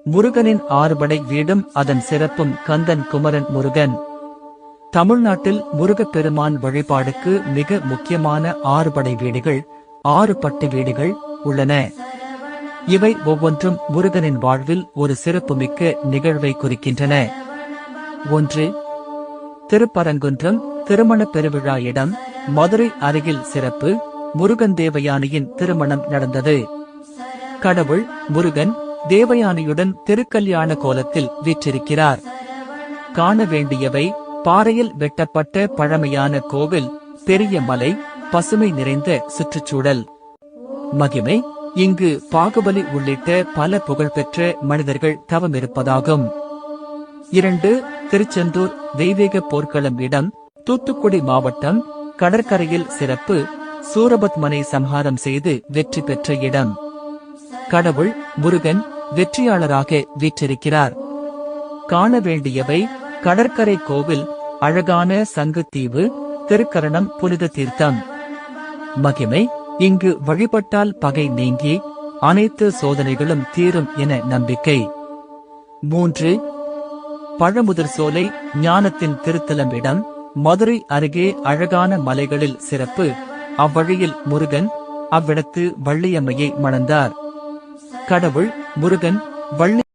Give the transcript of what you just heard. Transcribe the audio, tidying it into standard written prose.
முருகனின் ஆறுபடை வீடும் அதன் சிறப்பும். கந்தன் குமரன் முருகன். தமிழ்நாட்டில் முருகப்பெருமான் வழிபாடுக்கு மிக முக்கியமான ஆறுபடை வீடுகள், 6 பட்டு வீடுகள் உள்ளன. இவை ஒவ்வொன்றும் முருகனின் வாழ்வில் ஒரு சிறப்புமிக்க நிகழ்வை குறிக்கின்றன. 1. திருப்பரங்குன்றம் திருமணப் பெருவிழா இடம், மதுரை அருகில் சிறப்பு. முருகன் தேவயானையின் திருமணம் நடந்தது. கடவுள் முருகன் தேவயானையுடன் திருக்கல்யாண கோலத்தில் வீற்றிருக்கிறார். காண வேண்டியவை: பாறையில் வெட்டப்பட்ட பழமையான கோவில், பெரிய மலை, பசுமை நிறைந்த சுற்றுச்சூழல். மகிமை: இங்கு பாகுபலி உள்ளிட்ட பல புகழ்பெற்ற மனிதர்கள் தவமிருப்பதாகும். 2. திருச்செந்தூர் தெய்வீக போர்க்களம் இடம், தூத்துக்குடி மாவட்டம், கடற்கரையில் சிறப்பு. சூரபத்மனை சம்ஹாரம் செய்து வெற்றி பெற்ற இடம். கடவுள் முருகன் வெற்றியாளராக வீற்றிருக்கிறார். காண வேண்டியவை: கடற்கரை கோவில், அழகான சங்குத்தீவு, திருக்கரணம் புனித தீர்த்தம். மகிமை: இங்கு வழிபட்டால் பகை நீங்கி அனைத்து சோதனைகளும் தீரும் என நம்பிக்கை. 3. பழமுதிர் சோலை ஞானத்தின் திருத்தலம் இடம், மதுரை அருகே அழகான மலைகளில் சிறப்பு. அவ்வழியில் முருகன் அவ்விடத்து வள்ளியம்மையை மணந்தார். கடவுள் முருகன் வள்ளி